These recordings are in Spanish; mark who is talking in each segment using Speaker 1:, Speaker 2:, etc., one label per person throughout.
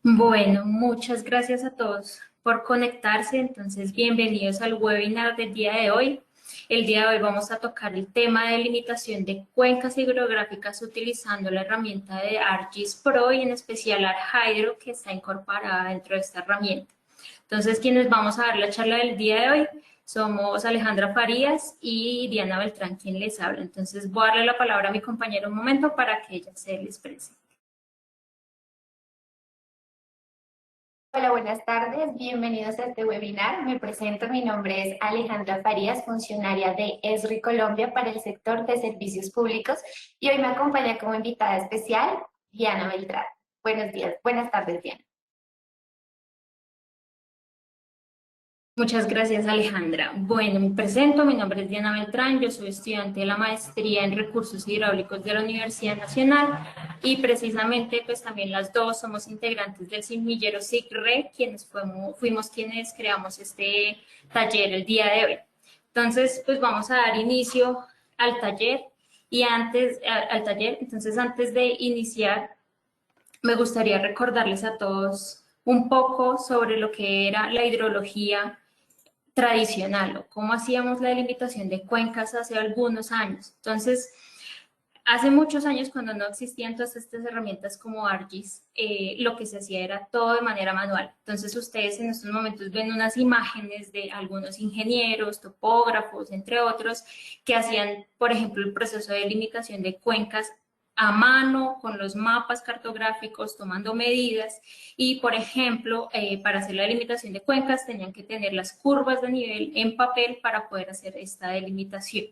Speaker 1: Bueno, muchas gracias a todos por conectarse. Entonces, bienvenidos al webinar del día de hoy. El día de hoy vamos a tocar el tema de limitación de cuencas hidrográficas utilizando la herramienta de ArcGIS Pro y en especial ArcHydro que está incorporada dentro de esta herramienta. Entonces, quienes vamos a dar la charla del día de hoy somos Alejandra Farías y Diana Beltrán, quien les habla. Entonces, voy a darle la palabra a mi compañera un momento para que ella se les presente.
Speaker 2: Hola, buenas tardes. Bienvenidos a este webinar. Me presento, mi nombre es Alejandra Farías, funcionaria de ESRI Colombia para el sector de servicios públicos y hoy me acompaña como invitada especial Diana Beltrán. Buenos días, buenas tardes, Diana.
Speaker 1: Muchas gracias, Alejandra. Bueno, me presento, mi nombre es Diana Beltrán, yo soy estudiante de la maestría en recursos hidráulicos de la Universidad Nacional y precisamente pues también las dos somos integrantes del semillero SIGRE, quienes fuimos quienes creamos este taller el día de hoy. Entonces, pues vamos a dar inicio al taller y entonces antes de iniciar me gustaría recordarles a todos un poco sobre lo que era la hidrología tradicional o cómo hacíamos la delimitación de cuencas hace algunos años. Entonces, hace muchos años cuando no existían todas estas herramientas como ArcGIS, lo que se hacía era todo de manera manual. Entonces, ustedes en estos momentos ven unas imágenes de algunos ingenieros, topógrafos, entre otros, que hacían, por ejemplo, el proceso de delimitación de cuencas a mano, con los mapas cartográficos, tomando medidas y, por ejemplo, para hacer la delimitación de cuencas tenían que tener las curvas de nivel en papel para poder hacer esta delimitación.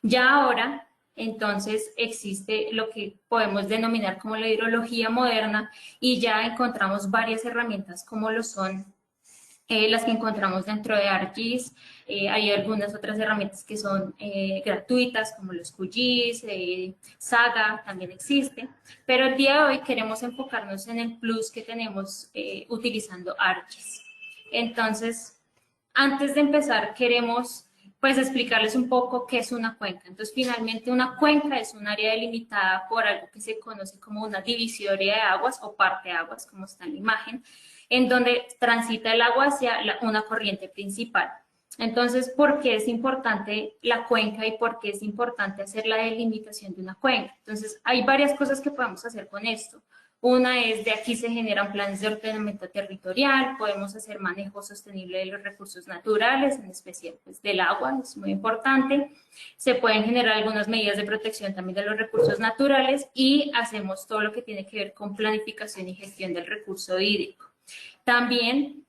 Speaker 1: Ya ahora, entonces, existe lo que podemos denominar como la hidrología moderna y ya encontramos varias herramientas como lo son las que encontramos dentro de ArcGIS. Hay algunas otras herramientas que son gratuitas, como los QGIS, Saga también existe, pero el día de hoy queremos enfocarnos en el plus que tenemos utilizando ArcGIS. Entonces, antes de empezar, queremos pues explicarles un poco qué es una cuenca. Entonces, finalmente una cuenca es un área delimitada por algo que se conoce como una divisoria de aguas o parte de aguas, como está en la imagen, en donde transita el agua hacia una corriente principal. Entonces, ¿por qué es importante la cuenca y por qué es importante hacer la delimitación de una cuenca? Entonces, hay varias cosas que podemos hacer con esto. Una es de aquí se generan planes de ordenamiento territorial, podemos hacer manejo sostenible de los recursos naturales, en especial pues, del agua, es muy importante. Se pueden generar algunas medidas de protección también de los recursos naturales y hacemos todo lo que tiene que ver con planificación y gestión del recurso hídrico. También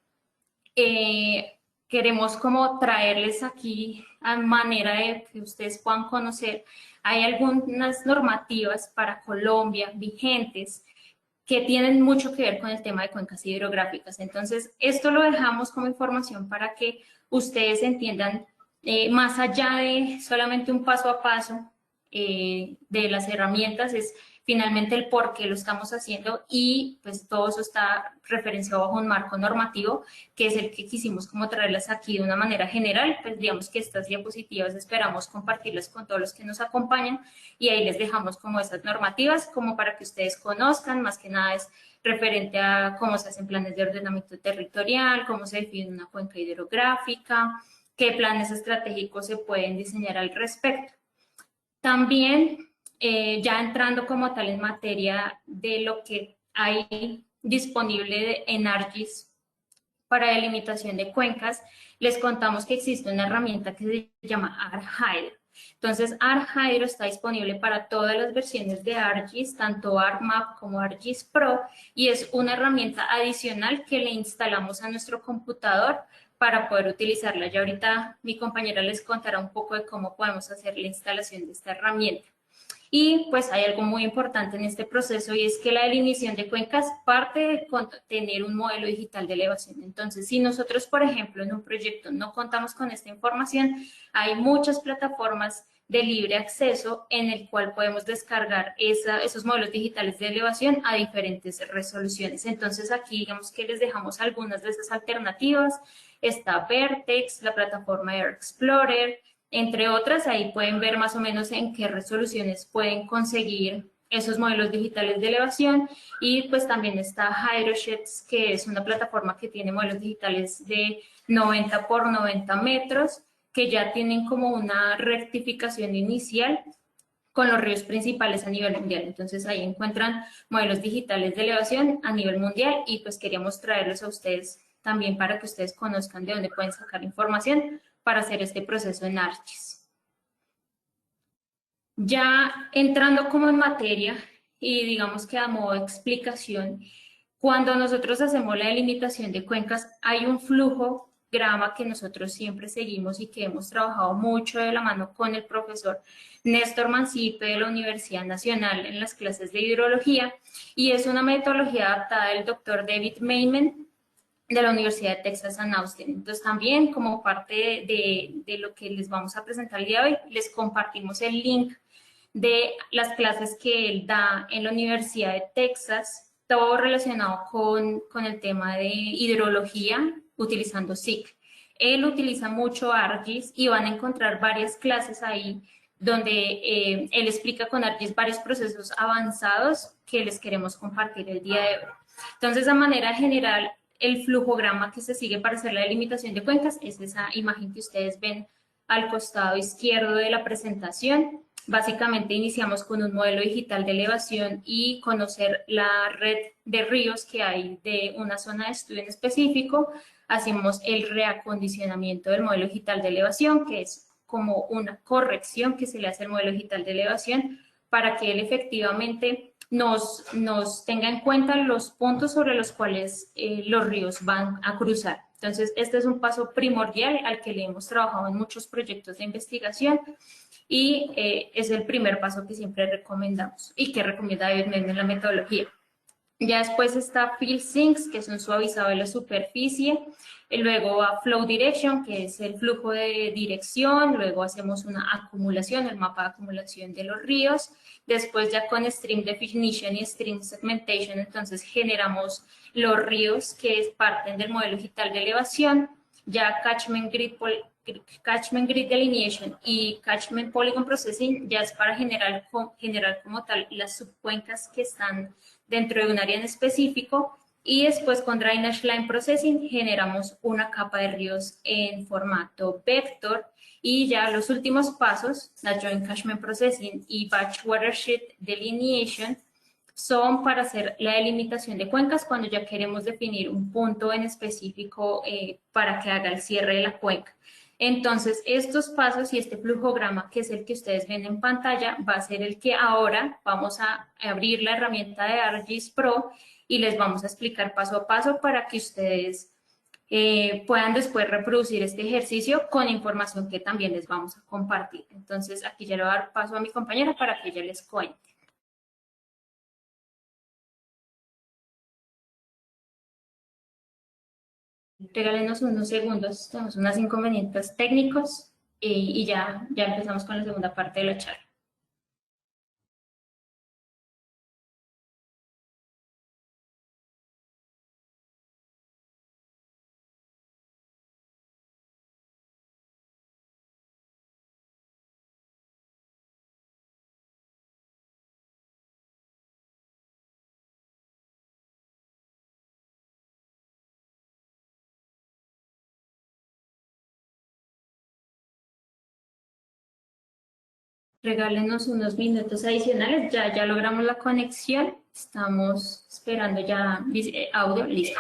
Speaker 1: queremos como traerles aquí a manera de que ustedes puedan conocer, hay algunas normativas para Colombia vigentes que tienen mucho que ver con el tema de cuencas hidrográficas. Entonces, esto lo dejamos como información para que ustedes entiendan más allá de solamente un paso a paso de las herramientas, es finalmente el por qué lo estamos haciendo y pues todo eso está referenciado bajo un marco normativo que es el que quisimos como traerlas aquí de una manera general. Pues digamos que estas diapositivas esperamos compartirlas con todos los que nos acompañan y ahí les dejamos como esas normativas como para que ustedes conozcan, más que nada es referente a cómo se hacen planes de ordenamiento territorial, cómo se define una cuenca hidrográfica, qué planes estratégicos se pueden diseñar al respecto. También, ya entrando como tal en materia de lo que hay disponible en ArcGIS para delimitación de cuencas, les contamos que existe una herramienta que se llama ArcHydro. Entonces, ArcHydro está disponible para todas las versiones de ArcGIS, tanto ArcMap como ArcGIS Pro, y es una herramienta adicional que le instalamos a nuestro computador para poder utilizarla. Ya ahorita mi compañera les contará un poco de cómo podemos hacer la instalación de esta herramienta. Y pues hay algo muy importante en este proceso y es que la delimitación de cuencas parte de tener un modelo digital de elevación. Entonces, si nosotros, por ejemplo, en un proyecto no contamos con esta información, hay muchas plataformas de libre acceso en el cual podemos descargar esos modelos digitales de elevación a diferentes resoluciones. Entonces, aquí digamos que les dejamos algunas de esas alternativas. Está Vertex, la plataforma Air Explorer, entre otras. Ahí pueden ver más o menos en qué resoluciones pueden conseguir esos modelos digitales de elevación, y pues también está HydroSheds, que es una plataforma que tiene modelos digitales de 90 por 90 metros, que ya tienen como una rectificación inicial con los ríos principales a nivel mundial. Entonces ahí encuentran modelos digitales de elevación a nivel mundial y pues queríamos traerlos a ustedes también para que ustedes conozcan de dónde pueden sacar información para hacer este proceso en ArcGIS. Ya entrando como en materia y digamos que a modo de explicación, cuando nosotros hacemos la delimitación de cuencas hay un flujograma que nosotros siempre seguimos y que hemos trabajado mucho de la mano con el profesor Néstor Mancipe de la Universidad Nacional en las clases de hidrología, y es una metodología adaptada del doctor David Maiman de la Universidad de Texas en Austin. Entonces también como parte de lo que les vamos a presentar el día de hoy, les compartimos el link de las clases que él da en la Universidad de Texas, todo relacionado con el tema de hidrología utilizando SIC. Él utiliza mucho ArcGIS y van a encontrar varias clases ahí donde él explica con ArcGIS varios procesos avanzados que les queremos compartir el día de hoy. Entonces, de manera general, el flujograma que se sigue para hacer la delimitación de cuencas es esa imagen que ustedes ven al costado izquierdo de la presentación. Básicamente iniciamos con un modelo digital de elevación y conocer la red de ríos que hay de una zona de estudio en específico. Hacemos el reacondicionamiento del modelo digital de elevación, que es como una corrección que se le hace al modelo digital de elevación para que él efectivamente nos tenga en cuenta los puntos sobre los cuales los ríos van a cruzar. Entonces, este es un paso primordial al que le hemos trabajado en muchos proyectos de investigación y es el primer paso que siempre recomendamos y que recomienda David Maiman en la metodología. Ya después está Field Sinks, que es un suavizado de la superficie. Y luego va Flow Direction, que es el flujo de dirección. Luego hacemos una acumulación, el mapa de acumulación de los ríos. Después ya con Stream Definition y Stream Segmentation, entonces generamos los ríos que parten del modelo digital de elevación. Ya Catchment Grid Delineation y Catchment Polygon Processing ya es para generar como tal las subcuencas que están dentro de un área en específico, y después con Drainage Line Processing generamos una capa de ríos en formato vector, y ya los últimos pasos, la Joint Catchment Processing y Batch Watershed Delineation, son para hacer la delimitación de cuencas cuando ya queremos definir un punto en específico para que haga el cierre de la cuenca. Entonces, estos pasos y este flujograma, que es el que ustedes ven en pantalla, va a ser el que ahora vamos a abrir la herramienta de ArcGIS Pro y les vamos a explicar paso a paso para que ustedes puedan después reproducir este ejercicio con información que también les vamos a compartir. Entonces, aquí ya le voy a dar paso a mi compañera para que ella les cuente. Regálenos unos segundos, tenemos unos inconvenientes técnicos y ya empezamos con la segunda parte de la charla. Regálenos unos minutos adicionales, ya logramos la conexión, estamos esperando ya audio, listo.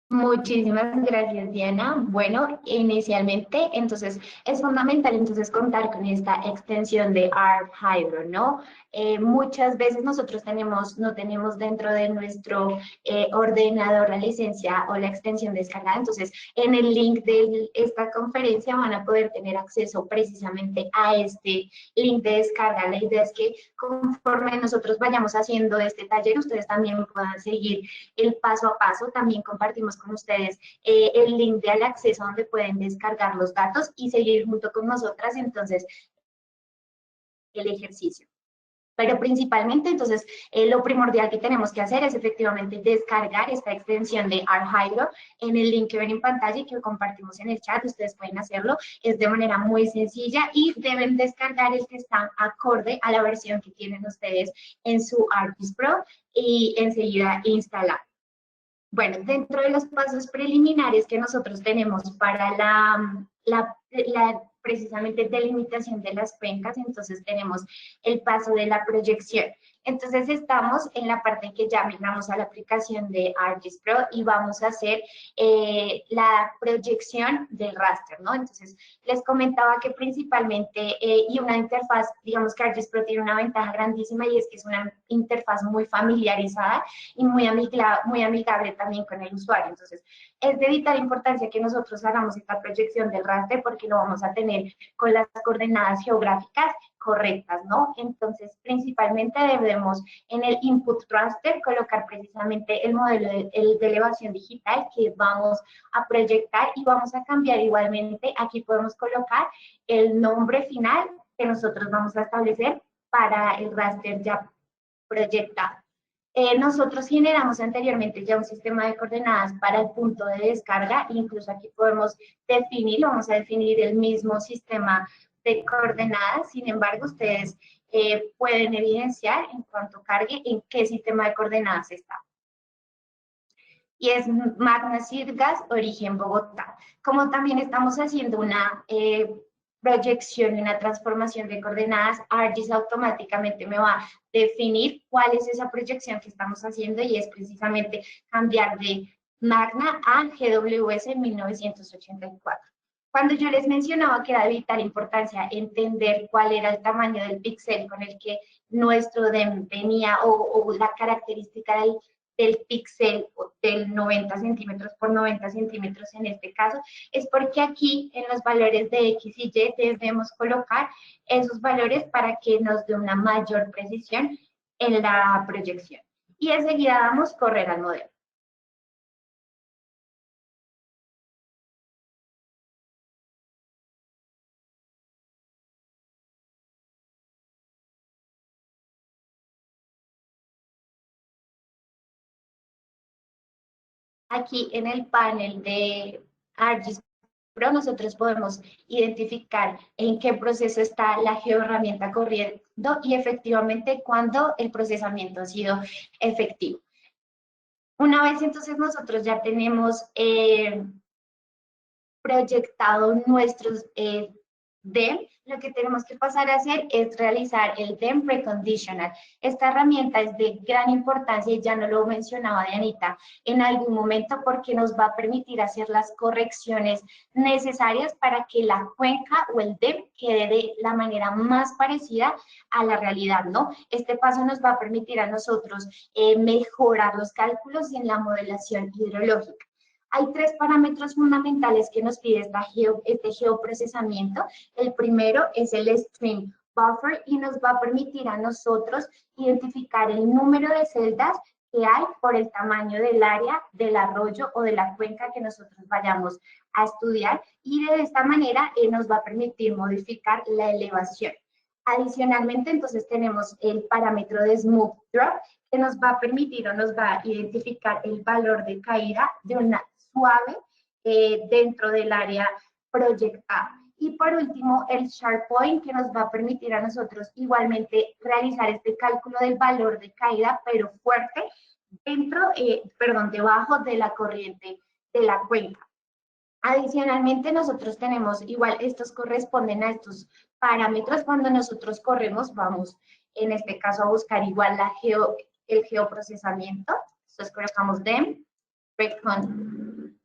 Speaker 2: Muchísimas gracias, Diana. Bueno, inicialmente, entonces, es fundamental entonces contar con esta extensión de ARP Hydro, ¿no? Muchas veces nosotros no tenemos dentro de nuestro ordenador la licencia o la extensión descargada, entonces en el link de esta conferencia van a poder tener acceso precisamente a este link de descarga. La idea es que conforme nosotros vayamos haciendo este taller, ustedes también puedan seguir el paso a paso. También compartimos con ustedes el link de al acceso donde pueden descargar los datos y seguir junto con nosotras entonces el ejercicio. Pero principalmente, entonces, lo primordial que tenemos que hacer es efectivamente descargar esta extensión de ArcHydro en el link que ven en pantalla y que compartimos en el chat. Ustedes pueden hacerlo, es de manera muy sencilla y deben descargar el que está acorde a la versión que tienen ustedes en su ArcGIS Pro y enseguida instalar. Bueno, dentro de los pasos preliminares que nosotros tenemos para la precisamente delimitación de las cuencas, entonces tenemos el paso de la proyección. Entonces estamos en la parte en que ya migramos a la aplicación de ArcGIS Pro y vamos a hacer la proyección del raster, ¿no? Entonces les comentaba que principalmente, y una interfaz, digamos que ArcGIS Pro tiene una ventaja grandísima y es que es una interfaz muy familiarizada y muy amigable también con el usuario. Entonces es de vital importancia que nosotros hagamos esta proyección del raster porque lo vamos a tener con las coordenadas geográficas correctas, ¿no? Entonces, principalmente debemos en el input raster colocar precisamente el modelo de elevación digital que vamos a proyectar y vamos a cambiar igualmente. Aquí podemos colocar el nombre final que nosotros vamos a establecer para el raster ya proyectado. Nosotros generamos anteriormente ya un sistema de coordenadas para el punto de descarga, incluso aquí podemos definir, vamos a definir el mismo sistema de coordenadas, sin embargo, ustedes pueden evidenciar en cuanto cargue en qué sistema de coordenadas está. Y es Magna Sirgas, origen Bogotá. Como también estamos haciendo una proyección y una transformación de coordenadas, ArcGIS automáticamente me va a definir cuál es esa proyección que estamos haciendo y es precisamente cambiar de Magna a GWS 1984. Cuando yo les mencionaba que era de vital importancia entender cuál era el tamaño del píxel con el que nuestro DEM venía o la característica del píxel del 90 centímetros por 90 centímetros en este caso, es porque aquí en los valores de X y Y debemos colocar esos valores para que nos dé una mayor precisión en la proyección. Y enseguida damos correr al modelo. Aquí en el panel de ArcGIS Pro nosotros podemos identificar en qué proceso está la geoherramienta corriendo y efectivamente cuándo el procesamiento ha sido efectivo. Una vez entonces nosotros ya tenemos proyectado nuestros DEM, lo que tenemos que pasar a hacer es realizar el DEM Preconditional. Esta herramienta es de gran importancia y ya no lo mencionaba Dianita en algún momento porque nos va a permitir hacer las correcciones necesarias para que la cuenca o el DEM quede de la manera más parecida a la realidad, ¿no? Este paso nos va a permitir a nosotros mejorar los cálculos en la modelación hidrológica. Hay tres parámetros fundamentales que nos pide este geoprocesamiento. El primero es el stream buffer y nos va a permitir a nosotros identificar el número de celdas que hay por el tamaño del área del arroyo o de la cuenca que nosotros vayamos a estudiar y de esta manera nos va a permitir modificar la elevación. Adicionalmente, entonces tenemos el parámetro de Smooth Drop que nos va a permitir o nos va a identificar el valor de caída de una suave dentro del área proyectada. Y por último, el Sharp Point, que nos va a permitir a nosotros igualmente realizar este cálculo del valor de caída, pero fuerte, debajo de la corriente de la cuenca. Adicionalmente, nosotros tenemos, igual, estos corresponden a estos parámetros. Cuando nosotros corremos, vamos, en este caso, a buscar igual el geoprocesamiento. Entonces, colocamos DEM, Preconditioning.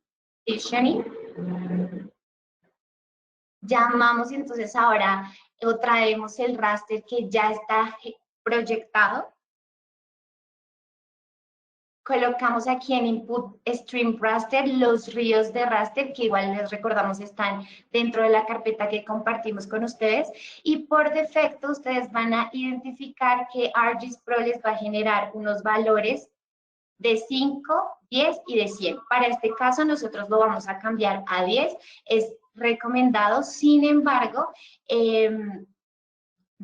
Speaker 2: Llamamos entonces ahora o traemos el raster que ya está proyectado. Colocamos aquí en Input Stream Raster los ríos de raster, que igual les recordamos están dentro de la carpeta que compartimos con ustedes. Y por defecto ustedes van a identificar que ArcGIS Pro les va a generar unos valores de 5, 10 y de 100. Para este caso nosotros lo vamos a cambiar a 10. Es recomendado, sin embargo,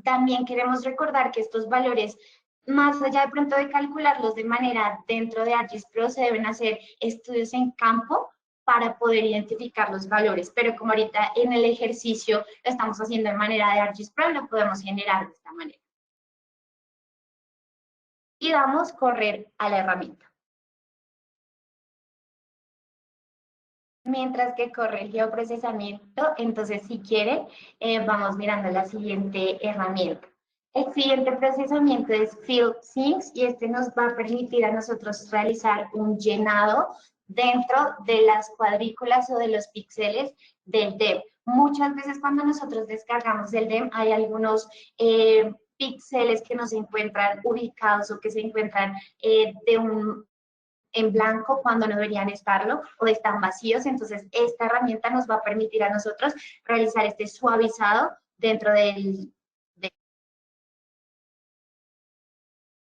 Speaker 2: También queremos recordar que estos valores, más allá de pronto de calcularlos de manera dentro de ArcGIS Pro, se deben hacer estudios en campo para poder identificar los valores. Pero como ahorita en el ejercicio lo estamos haciendo de manera de ArcGIS Pro, lo podemos generar de esta manera. Y damos correr a la herramienta. Mientras que corre el geoprocesamiento, entonces si quieren, vamos mirando la siguiente herramienta. El siguiente procesamiento es FieldSync y este nos va a permitir a nosotros realizar un llenado dentro de las cuadrículas o de los píxeles del DEM. Muchas veces cuando nosotros descargamos el DEM hay algunos píxeles que no se encuentran ubicados o que se encuentran en blanco cuando no deberían estarlo o están vacíos. Entonces, esta herramienta nos va a permitir a nosotros realizar este suavizado dentro del...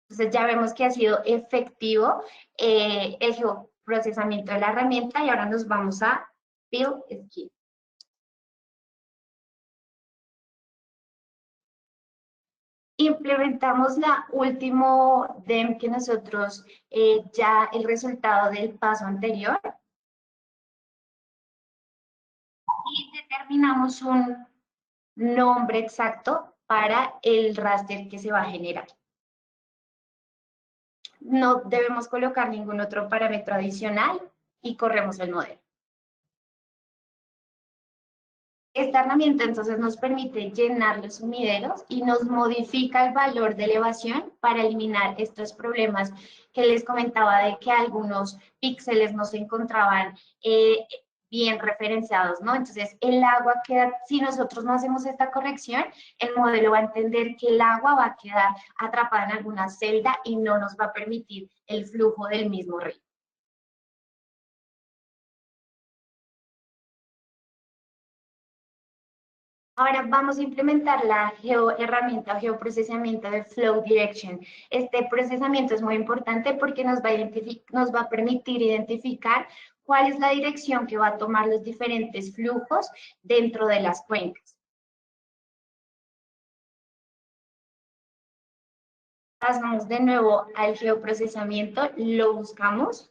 Speaker 2: Entonces, ya vemos que ha sido efectivo el geoprocesamiento de la herramienta y ahora nos vamos a FieldSync. Implementamos la último DEM que nosotros, ya el resultado del paso anterior, y determinamos un nombre exacto para el raster que se va a generar. No debemos colocar ningún otro parámetro adicional y corremos el modelo. Esta herramienta entonces nos permite llenar los sumideros y nos modifica el valor de elevación para eliminar estos problemas que les comentaba de que algunos píxeles no se encontraban bien referenciados, ¿no? Entonces, el agua queda, si nosotros no hacemos esta corrección, el modelo va a entender que el agua va a quedar atrapada en alguna celda y no nos va a permitir el flujo del mismo río. Ahora vamos a implementar la herramienta geoprocesamiento de Flow Direction. Este procesamiento es muy importante porque nos va a permitir identificar cuál es la dirección que va a tomar los diferentes flujos dentro de las cuencas. Pasamos de nuevo al geoprocesamiento, lo buscamos.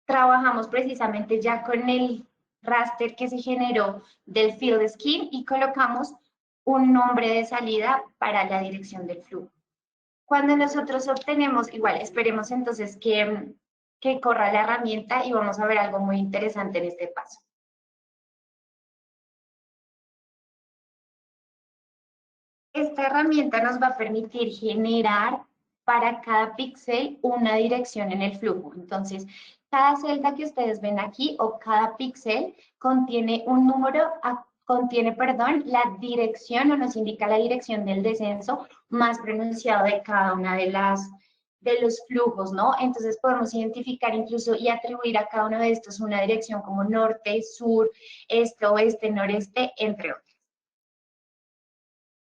Speaker 2: Trabajamos precisamente ya con el raster que se generó del field scheme y colocamos un nombre de salida para la dirección del flujo. Cuando nosotros obtenemos, igual esperemos entonces que corra la herramienta y vamos a ver algo muy interesante en este paso. Esta herramienta nos va a permitir generar para cada píxel una dirección en el flujo. Entonces, cada celda que ustedes ven aquí o cada píxel contiene un número, perdón, la dirección o nos indica la dirección del descenso más pronunciado de cada una de los flujos, ¿no? Entonces podemos identificar incluso y atribuir a cada uno de estos una dirección como norte, sur, este, oeste, noreste, entre otros.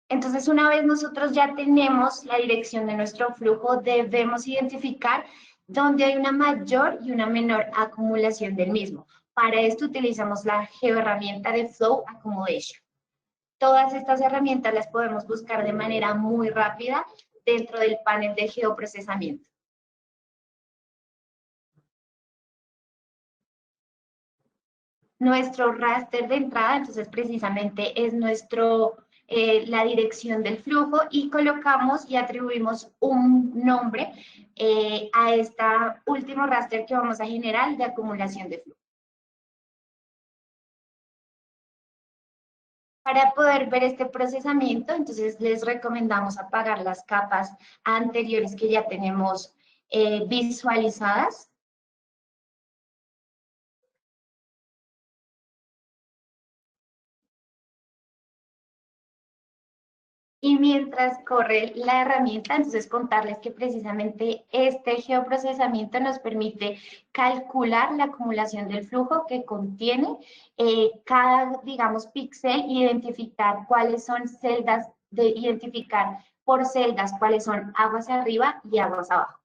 Speaker 2: Entonces, una vez nosotros ya tenemos la dirección de nuestro flujo, debemos identificar dónde hay una mayor y una menor acumulación del mismo. Para esto utilizamos la geoherramienta de Flow Accommodation. Todas estas herramientas las podemos buscar de manera muy rápida dentro del panel de geoprocesamiento. Nuestro raster de entrada, entonces precisamente es la dirección del flujo y colocamos y atribuimos un nombre a este último raster que vamos a generar de acumulación de flujo. Para poder ver este procesamiento, entonces les recomendamos apagar las capas anteriores que ya tenemos visualizadas. Y mientras corre la herramienta, entonces contarles que precisamente este geoprocesamiento nos permite calcular la acumulación del flujo que contiene cada, digamos, píxel, identificar cuáles son celdas, identificar por celdas, cuáles son aguas arriba y aguas abajo.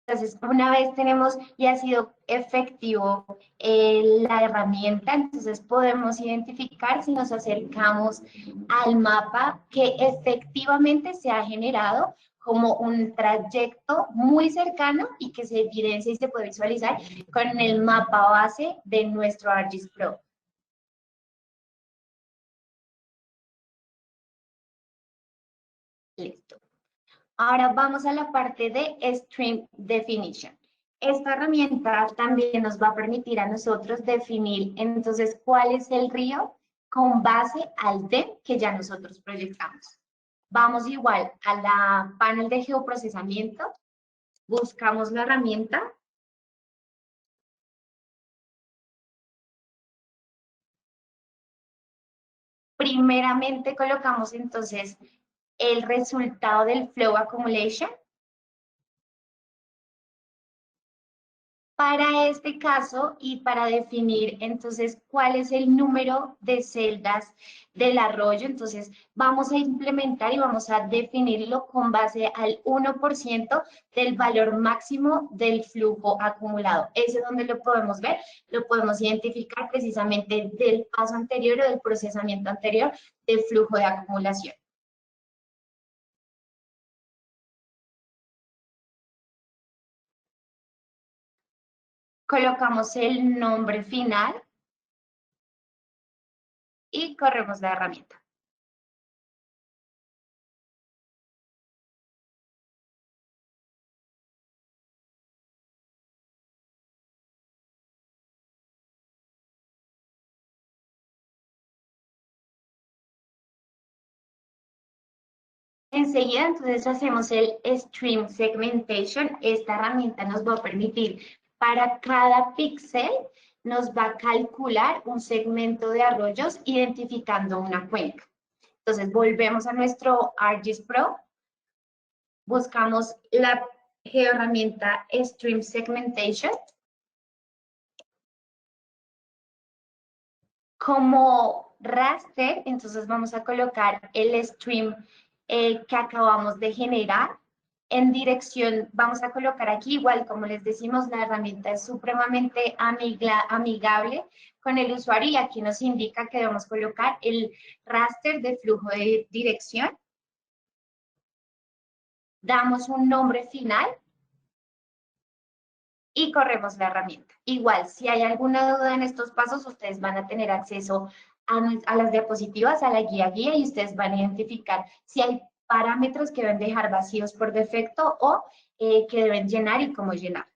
Speaker 2: Entonces, una vez tenemos y ha sido efectivo la herramienta, entonces podemos identificar si nos acercamos al mapa que efectivamente se ha generado como un trayecto muy cercano y que se evidencia y se puede visualizar con el mapa base de nuestro ArcGIS Pro. Listo. Ahora vamos a la parte de Stream Definition. Esta herramienta también nos va a permitir a nosotros definir entonces cuál es el río con base al DEM que ya nosotros proyectamos. Vamos igual a la panel de geoprocesamiento, buscamos la herramienta. Primeramente colocamos entonces el resultado del Flow Accumulation. Para este caso y para definir entonces cuál es el número de celdas del arroyo, entonces vamos a implementar y vamos a definirlo con base al 1% del valor máximo del flujo acumulado. Ese es donde lo podemos ver, lo podemos identificar precisamente del paso anterior o del procesamiento anterior del flujo de acumulación. Colocamos el nombre final y corremos la herramienta. Enseguida, entonces, hacemos el Stream Segmentation. Esta herramienta nos va a permitir, para cada píxel, nos va a calcular un segmento de arroyos identificando una cuenca. Entonces, volvemos a nuestro ArcGIS Pro, buscamos la herramienta Stream Segmentation. Como raster, entonces vamos a colocar el stream que acabamos de generar. En dirección, vamos a colocar aquí, igual como les decimos, la herramienta es supremamente amigable con el usuario y aquí nos indica que debemos colocar el raster de flujo de dirección. Damos un nombre final y corremos la herramienta. Igual, si hay alguna duda en estos pasos, ustedes van a tener acceso a las diapositivas, a la guía y ustedes van a identificar si hay parámetros que deben dejar vacíos por defecto o que deben llenar y cómo llenar.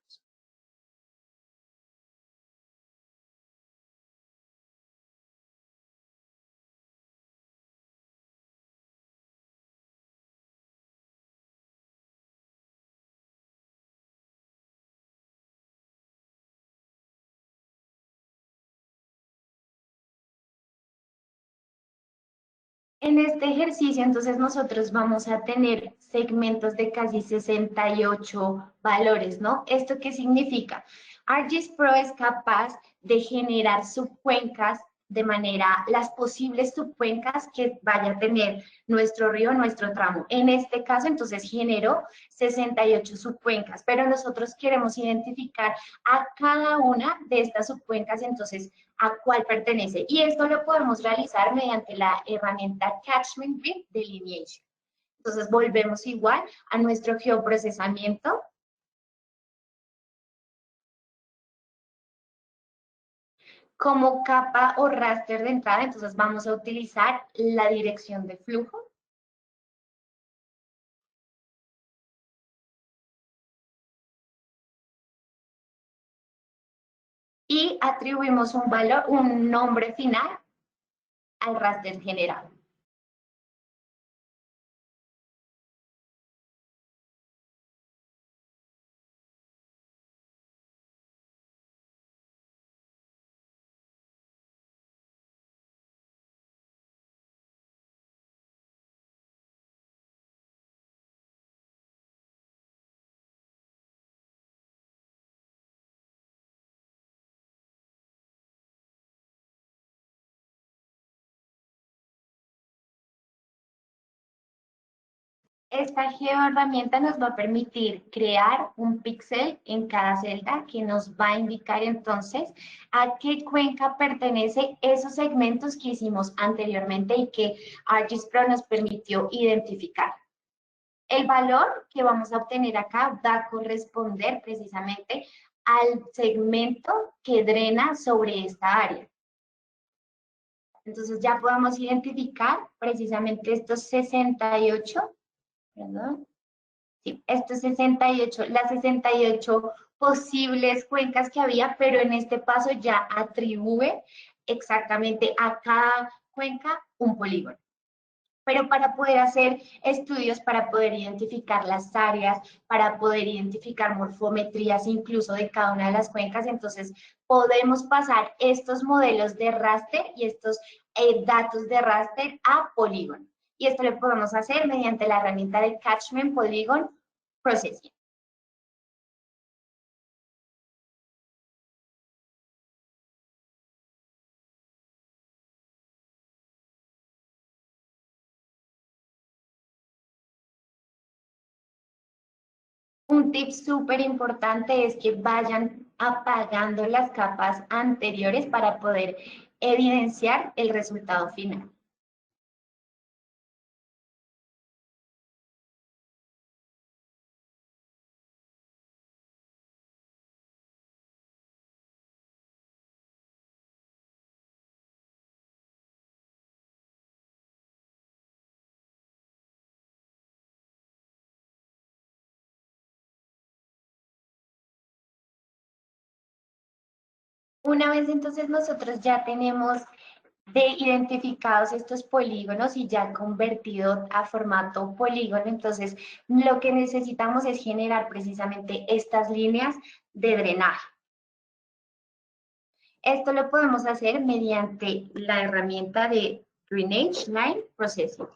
Speaker 2: En este ejercicio, entonces, nosotros vamos a tener segmentos de casi 68 valores, ¿no? ¿Esto qué significa? ArcGIS Pro es capaz de generar subcuencas de manera, las posibles subcuencas que vaya a tener nuestro río, nuestro tramo. En este caso, entonces, generó 68 subcuencas, pero nosotros queremos identificar a cada una de estas subcuencas, entonces, a cuál pertenece. Y esto lo podemos realizar mediante la herramienta Catchment Grid Delineation. Entonces volvemos igual a nuestro geoprocesamiento. Como capa o raster de entrada, entonces vamos a utilizar la dirección de flujo. Y atribuimos un valor, un nombre final al raster general. Esta geoherramienta nos va a permitir crear un píxel en cada celda que nos va a indicar entonces a qué cuenca pertenece esos segmentos que hicimos anteriormente y que ArcGIS Pro nos permitió identificar. El valor que vamos a obtener acá va a corresponder precisamente al segmento que drena sobre esta área. Entonces ya podemos identificar precisamente estos 68, perdón, sí, estos 68, las 68 posibles cuencas que había, pero en este paso ya atribuye exactamente a cada cuenca un polígono. Pero para poder hacer estudios, para poder identificar las áreas, para poder identificar morfometrías incluso de cada una de las cuencas, entonces podemos pasar estos modelos de raster y estos datos de raster a polígono. Y esto lo podemos hacer mediante la herramienta de Catchment Polygon Processing. Un tip súper importante es que vayan apagando las capas anteriores para poder evidenciar el resultado final. Una vez entonces nosotros ya tenemos identificados estos polígonos y ya convertido a formato polígono, entonces lo que necesitamos es generar precisamente estas líneas de drenaje. Esto lo podemos hacer mediante la herramienta de Drainage Line Processing.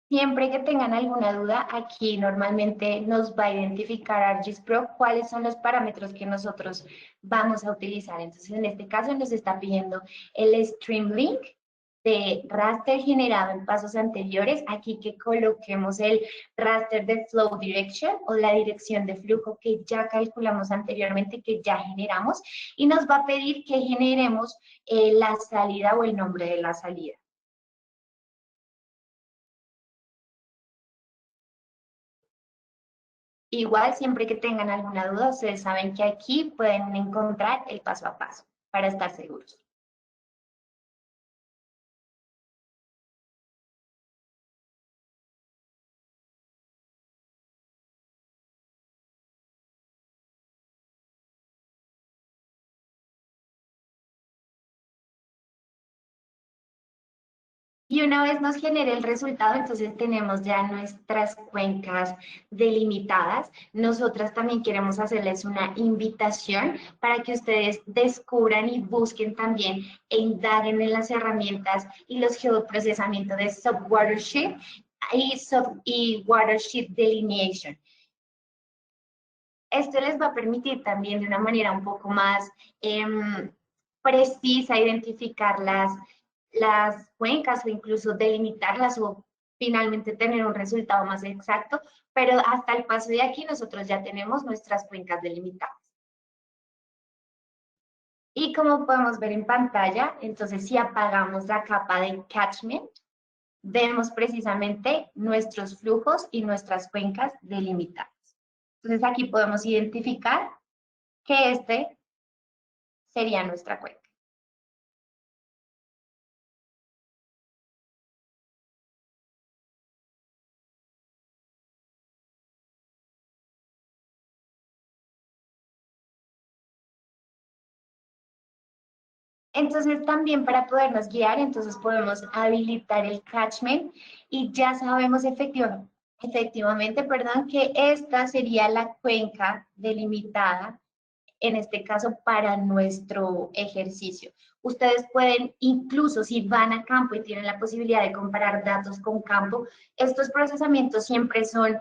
Speaker 2: Siempre que tengan alguna duda, aquí normalmente nos va a identificar ArcGIS Pro cuáles son los parámetros que nosotros vamos a utilizar. Entonces, en este caso nos está pidiendo el Streamlink de raster generado en pasos anteriores. Aquí que coloquemos el raster de Flow Direction o la dirección de flujo que ya calculamos anteriormente, que ya generamos. Y nos va a pedir que generemos la salida o el nombre de la salida. Igual, siempre que tengan alguna duda, ustedes saben que aquí pueden encontrar el paso a paso para estar seguros. Y una vez nos genere el resultado, entonces tenemos ya nuestras cuencas delimitadas. Nosotras también queremos hacerles una invitación para que ustedes descubran y busquen también e indaguen en las herramientas y los geoprocesamientos de Subwatershed y Watershed Delineation. Esto les va a permitir también de una manera un poco más precisa identificar las cuencas o incluso delimitarlas o finalmente tener un resultado más exacto, pero hasta el paso de aquí nosotros ya tenemos nuestras cuencas delimitadas. Y como podemos ver en pantalla, entonces si apagamos la capa de catchment, vemos precisamente nuestros flujos y nuestras cuencas delimitadas. Entonces aquí podemos identificar que este sería nuestra cuenca. Entonces también para podernos guiar, entonces podemos habilitar el catchment y ya sabemos efectivamente, perdón, que esta sería la cuenca delimitada, en este caso para nuestro ejercicio. Ustedes pueden, incluso si van a campo y tienen la posibilidad de comparar datos con campo, estos procesamientos siempre son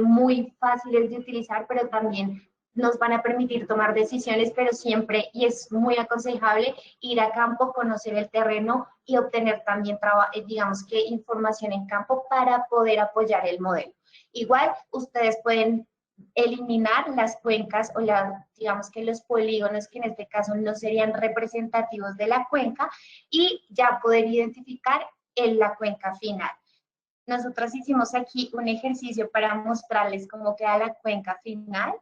Speaker 2: muy fáciles de utilizar, pero también nos van a permitir tomar decisiones, pero siempre, y es muy aconsejable, ir a campo, conocer el terreno y obtener también, digamos que información en campo para poder apoyar el modelo. Igual, ustedes pueden eliminar las cuencas o digamos que los polígonos que en este caso no serían representativos de la cuenca y ya poder identificar en la cuenca final. Nosotros hicimos aquí un ejercicio para mostrarles cómo queda la cuenca final.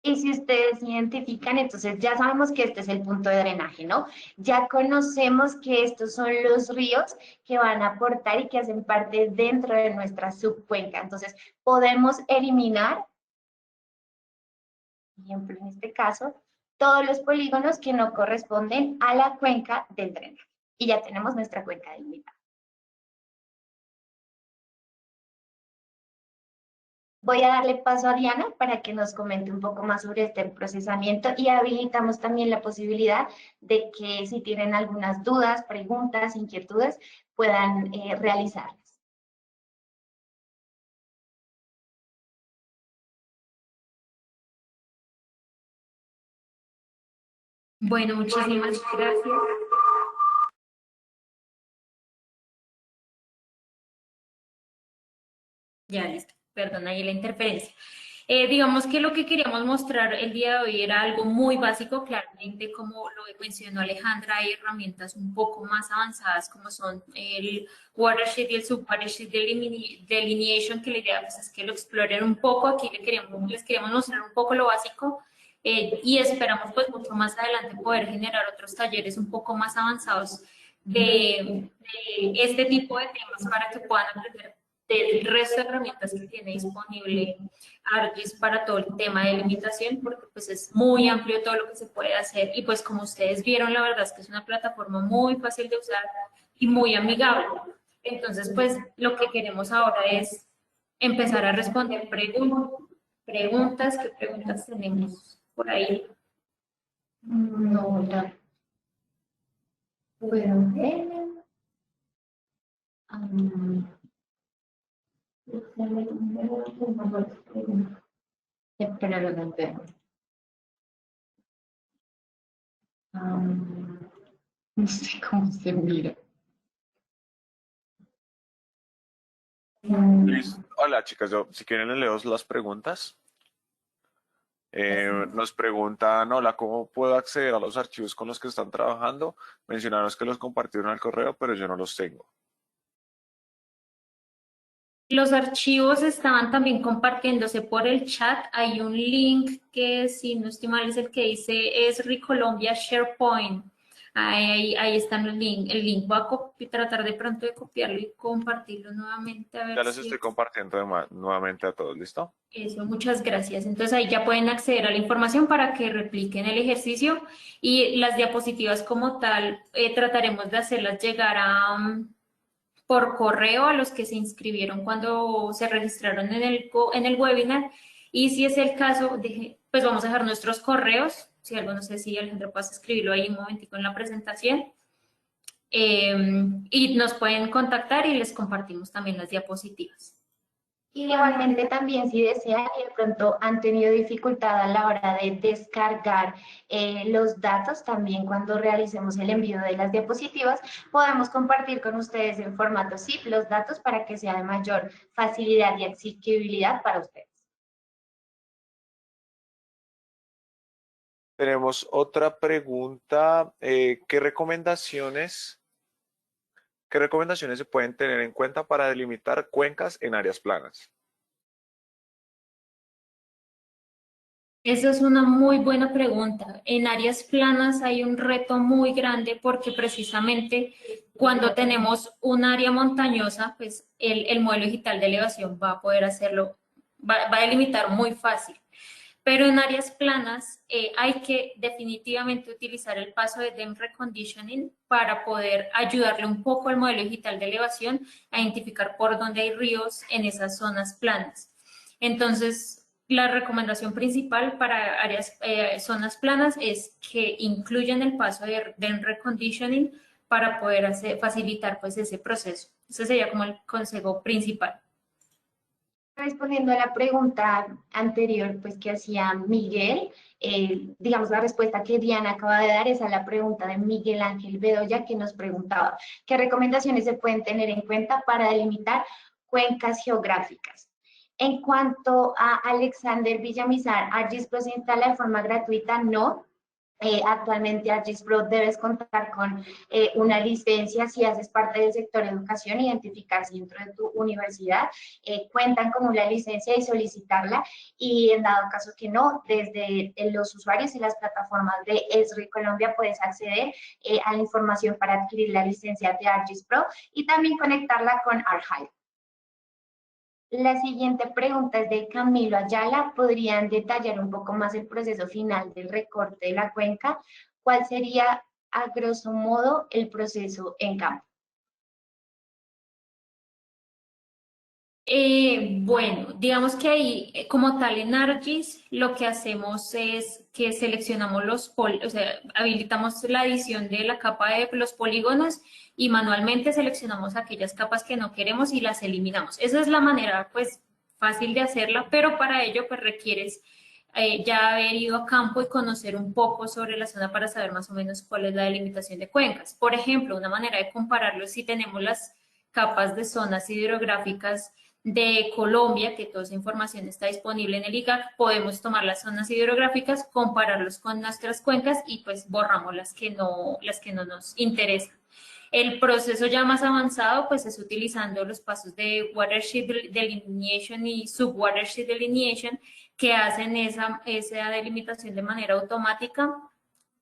Speaker 2: Y si ustedes identifican, entonces ya sabemos que este es el punto de drenaje, ¿no? Ya conocemos que estos son los ríos que van a aportar y que hacen parte dentro de nuestra subcuenca. Entonces, podemos eliminar, por ejemplo, en este caso, todos los polígonos que no corresponden a la cuenca del drenaje. Y ya tenemos nuestra cuenca delimitada. Voy a darle paso a Diana para que nos comente un poco más sobre este procesamiento y habilitamos también la posibilidad de que si tienen algunas dudas, preguntas, inquietudes, puedan realizarlas.
Speaker 1: Bueno, muchísimas gracias. Ya, listo. Perdón, ahí la interferencia. Digamos que lo que queríamos mostrar el día de hoy era algo muy básico, claramente como lo mencionó Alejandra, hay herramientas un poco más avanzadas como son el watershed y el subwatershed delineation, que la idea pues, es que lo exploren un poco, aquí les queremos mostrar un poco lo básico y esperamos pues mucho más adelante poder generar otros talleres un poco más avanzados de este tipo de temas para que puedan aprender del resto de herramientas que tiene disponible ArcGIS para todo el tema de limitación, porque pues es muy amplio todo lo que se puede hacer y pues como ustedes vieron, la verdad es que es una plataforma muy fácil de usar y muy amigable. Entonces, pues lo que queremos ahora es empezar a responder preguntas. ¿Qué preguntas tenemos por ahí?
Speaker 2: No, ya. Bueno, espera, lo que no sé cómo se mira.
Speaker 3: Hola chicas, si quieren les leo las preguntas. Nos preguntan, hola, ¿cómo puedo acceder a los archivos con los que están trabajando? Mencionaron que los compartieron al correo, pero yo no los tengo.
Speaker 1: Los archivos estaban también compartiéndose por el chat. Hay un link que, si no estoy mal, es el que dice Esri Colombia SharePoint. Ahí está el link. El link voy a tratar de pronto de copiarlo y compartirlo nuevamente. A ver
Speaker 3: Ya les
Speaker 1: si
Speaker 3: estoy compartiendo nuevamente a todos, ¿listo?
Speaker 1: eso, muchas gracias. Entonces ahí ya pueden acceder a la información para que repliquen el ejercicio y las diapositivas como tal trataremos de hacerlas llegar por correo a los que se inscribieron cuando se registraron en el webinar. Y si es el caso, pues vamos a dejar nuestros correos. Si algo, no sé si Alejandro puedes escribirlo ahí un momentico en la presentación. Y nos pueden contactar y les compartimos también las diapositivas.
Speaker 2: Igualmente también si desean y de pronto han tenido dificultad a la hora de descargar los datos, también cuando realicemos el envío de las diapositivas, podemos compartir con ustedes en formato zip los datos para que sea de mayor facilidad y accesibilidad para ustedes.
Speaker 3: Tenemos otra pregunta. ¿Qué recomendaciones se pueden tener en cuenta para delimitar cuencas en áreas planas?
Speaker 1: Esa es una muy buena pregunta. En áreas planas hay un reto muy grande porque precisamente cuando tenemos un área montañosa, pues el modelo digital de elevación va a poder hacerlo, va a delimitar muy fácil. Pero en áreas planas hay que definitivamente utilizar el paso de DEM Reconditioning para poder ayudarle un poco al modelo digital de elevación a identificar por dónde hay ríos en esas zonas planas. Entonces, la recomendación principal para áreas, zonas planas es que incluyan el paso de reconditioning para poder facilitar pues ese proceso. Ese sería como el consejo principal.
Speaker 2: Respondiendo a la pregunta anterior, pues que hacía Miguel, digamos la respuesta que Diana acaba de dar es a la pregunta de Miguel Ángel Bedoya que nos preguntaba, ¿qué recomendaciones se pueden tener en cuenta para delimitar cuencas geográficas? En cuanto a Alexander Villamizar, ArcGIS se instala de forma gratuita, no. Actualmente ArcGIS Pro debes contar con una licencia si haces parte del sector educación, identificarse dentro de tu universidad, cuentan con una licencia y solicitarla, y en dado caso que no, desde los usuarios y las plataformas de Esri Colombia puedes acceder a la información para adquirir la licencia de ArcGIS Pro y también conectarla con ArcHive. La siguiente pregunta es de Camilo Ayala. ¿Podrían detallar un poco más el proceso final del recorte de la cuenca? ¿Cuál sería, a grosso modo, el proceso en campo?
Speaker 1: Bueno, digamos que ahí, como tal en ArcGIS, lo que hacemos es que seleccionamos o sea, habilitamos la edición de la capa de los polígonos y manualmente seleccionamos aquellas capas que no queremos y las eliminamos. Esa es la manera, pues, fácil de hacerla, pero para ello, pues, requieres ya haber ido a campo y conocer un poco sobre la zona para saber más o menos cuál es la delimitación de cuencas. Por ejemplo, una manera de compararlo es si tenemos las capas de zonas hidrográficas de Colombia, que toda esa información está disponible en el IGAC, podemos tomar las zonas hidrográficas, compararlos con nuestras cuencas y pues borramos las que no nos interesan. El proceso ya más avanzado pues es utilizando los pasos de watershed delineation y subwatershed delineation que hacen esa delimitación de manera automática,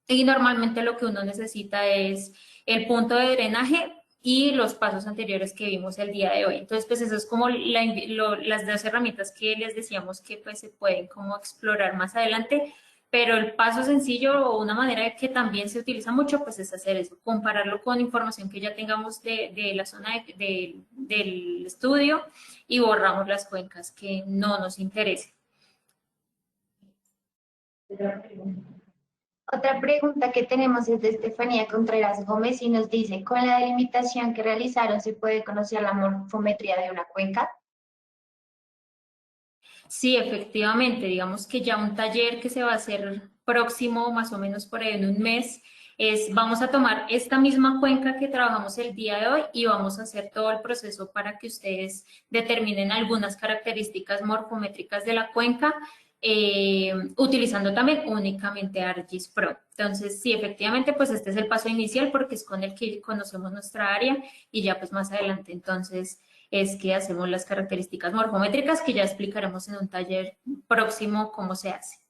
Speaker 1: y normalmente lo que uno necesita es el punto de drenaje y los pasos anteriores que vimos el día de hoy. Entonces, pues eso es como las dos herramientas que les decíamos que pues se pueden como explorar más adelante, pero el paso sencillo o una manera que también se utiliza mucho pues es hacer eso, compararlo con información que ya tengamos de la zona del estudio y borramos las cuencas que no nos interesen.
Speaker 2: Otra pregunta que tenemos es de Estefanía Contreras Gómez y nos dice, ¿con la delimitación que realizaron se puede conocer la morfometría de una cuenca?
Speaker 1: Sí, efectivamente, digamos que ya un taller que se va a hacer próximo, más o menos por ahí en un mes, vamos a tomar esta misma cuenca que trabajamos el día de hoy y vamos a hacer todo el proceso para que ustedes determinen algunas características morfométricas de la cuenca, utilizando también únicamente ArcGIS Pro. Entonces, sí, efectivamente, pues este es el paso inicial porque es con el que conocemos nuestra área y ya pues más adelante, entonces es que hacemos las características morfométricas que ya explicaremos en un taller próximo cómo se hace.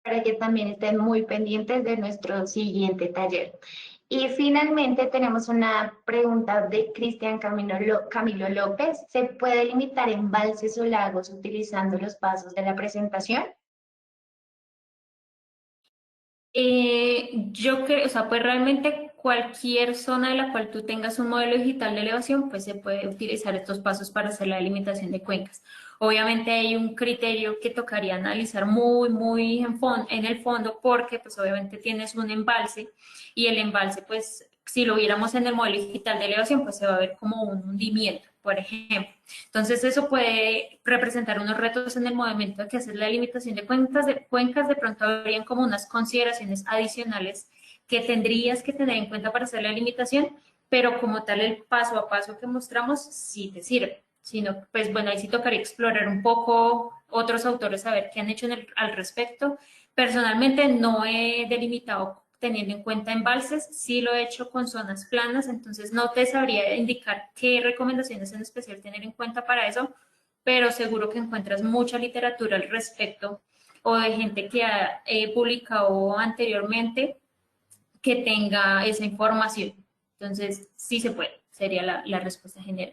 Speaker 2: Para que también estén muy pendientes de nuestro siguiente taller. Y finalmente tenemos una pregunta de Cristian Camilo López. ¿Se puede limitar embalses o lagos utilizando los pasos de la presentación?
Speaker 1: Yo creo, o sea, pues realmente cualquier zona de la cual tú tengas un modelo digital de elevación, pues se puede utilizar estos pasos para hacer la delimitación de cuencas. Obviamente hay un criterio que tocaría analizar muy en el fondo porque pues obviamente tienes un embalse y el embalse pues si lo viéramos en el modelo digital de elevación pues se va a ver como un hundimiento, por ejemplo. Entonces eso puede representar unos retos en el momento de que hacer la delimitación de cuencas, de pronto habrían como unas consideraciones adicionales que tendrías que tener en cuenta para hacer la delimitación, pero como tal el paso a paso que mostramos sí te sirve. Sino, pues bueno, ahí sí tocaría explorar un poco otros autores a ver qué han hecho al respecto. Personalmente no he delimitado teniendo en cuenta embalses, sí lo he hecho con zonas planas, entonces no te sabría indicar qué recomendaciones en especial tener en cuenta para eso, pero seguro que encuentras mucha literatura al respecto o de gente que ha publicado anteriormente que tenga esa información. Entonces, sí se puede, sería la respuesta general.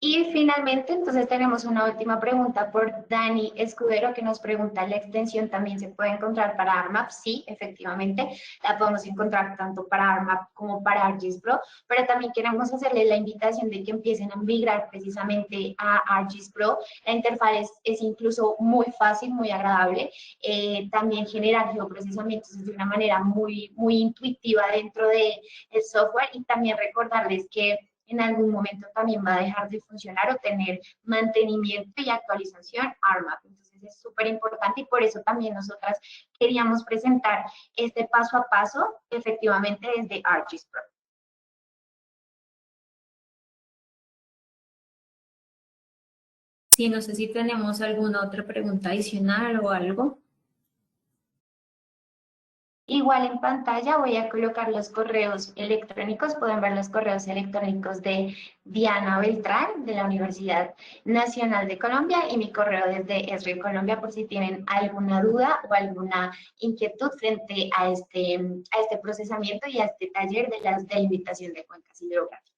Speaker 2: Y finalmente, entonces tenemos una última pregunta por Dani Escudero, que nos pregunta, ¿la extensión también se puede encontrar para ARMAP? Sí, efectivamente, la podemos encontrar tanto para ARMAP como para ArcGIS Pro, pero también queremos hacerle la invitación de que empiecen a migrar precisamente a ArcGIS Pro. La interfaz es incluso muy fácil, muy agradable. También generar geoprocesamientos de una manera muy intuitiva dentro del software, y también recordarles que en algún momento también va a dejar de funcionar o tener mantenimiento y actualización ARMAP. Entonces es súper importante, y por eso también nosotras queríamos presentar este paso a paso efectivamente desde ArcGIS Pro.
Speaker 1: Sí, no sé si tenemos alguna otra pregunta adicional o algo.
Speaker 2: Igual en pantalla voy a colocar los correos electrónicos, pueden ver los correos electrónicos de Diana Beltrán de la Universidad Nacional de Colombia y mi correo desde Esri Colombia, por si tienen alguna duda o alguna inquietud frente a este procesamiento y a este taller de la delimitación de cuencas hidrográficas.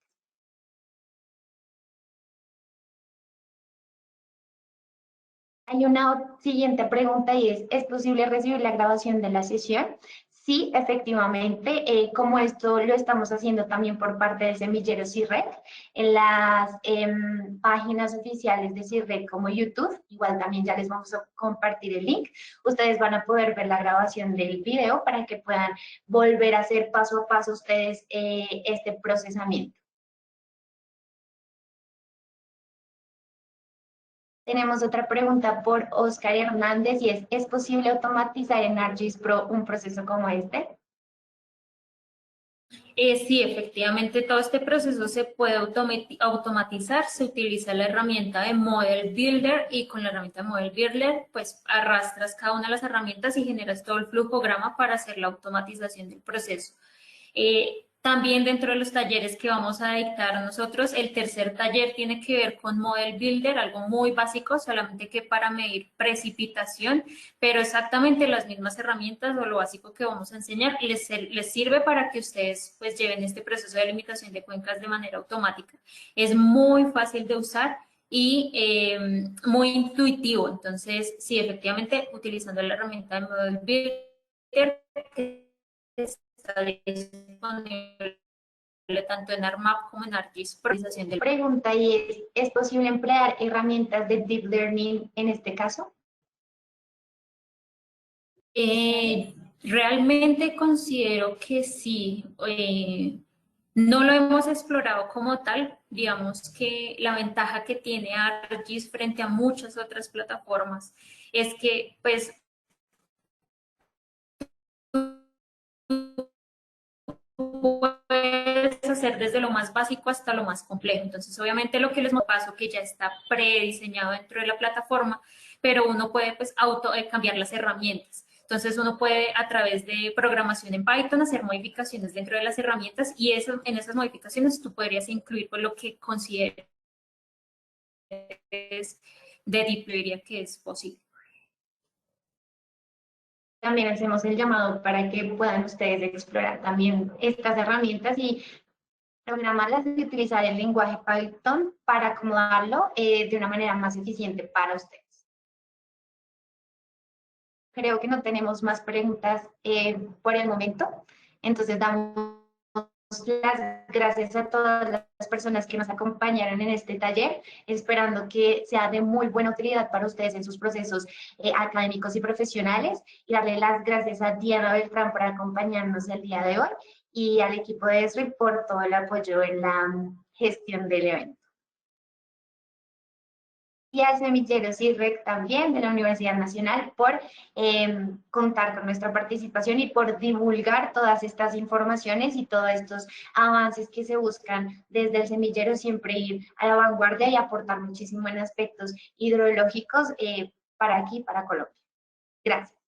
Speaker 2: Hay una siguiente pregunta y ¿es posible recibir la grabación de la sesión? Sí, efectivamente, como esto lo estamos haciendo también por parte de Semillero CIRREC, en las páginas oficiales de CIRREC como YouTube, igual también ya les vamos a compartir el link, ustedes van a poder ver la grabación del video para que puedan volver a hacer paso a paso ustedes este procesamiento. Tenemos otra pregunta por Oscar Hernández y ¿es posible automatizar en ArcGIS Pro un proceso como este?
Speaker 1: Sí, efectivamente, todo este proceso se puede automatizar. Se utiliza la herramienta de Model Builder y con la herramienta de Model Builder, pues arrastras cada una de las herramientas y generas todo el flujograma para hacer la automatización del proceso. También dentro de los talleres que vamos a dictar nosotros, el tercer taller tiene que ver con Model Builder, algo muy básico, solamente que para medir precipitación, pero exactamente las mismas herramientas o lo básico que vamos a enseñar les sirve para que ustedes pues lleven este proceso de limitación de cuencas de manera automática. Es muy fácil de usar y muy intuitivo. Entonces, sí, efectivamente, utilizando la herramienta de Model Builder, está disponible tanto en ARMAP como en ArcGIS.
Speaker 2: Pregunta y ¿es posible emplear herramientas de Deep Learning en este caso?
Speaker 1: Realmente considero que sí. No lo hemos explorado como tal. Digamos que la ventaja que tiene ArcGIS frente a muchas otras plataformas es que pues puedes hacer desde lo más básico hasta lo más complejo. Entonces, obviamente lo que les paso que ya está prediseñado dentro de la plataforma, pero uno puede pues cambiar las herramientas. Entonces, uno puede a través de programación en Python hacer modificaciones dentro de las herramientas y en esas modificaciones tú podrías incluir pues, lo que consideres de Deep Learning que es posible.
Speaker 2: También hacemos el llamado para que puedan ustedes explorar también estas herramientas y programarlas y utilizar el lenguaje Python para acomodarlo de una manera más eficiente para ustedes. Creo que no tenemos más preguntas por el momento, entonces damos las gracias a todas las personas que nos acompañaron en este taller, esperando que sea de muy buena utilidad para ustedes en sus procesos académicos y profesionales, y darle las gracias a Diana Beltrán por acompañarnos el día de hoy y al equipo de Esri por todo el apoyo en la gestión del evento. Y al Semillero CIRREC también de la Universidad Nacional por contar con nuestra participación y por divulgar todas estas informaciones y todos estos avances que se buscan desde el semillero, siempre ir a la vanguardia y aportar muchísimo en aspectos hidrológicos para aquí, para Colombia. Gracias.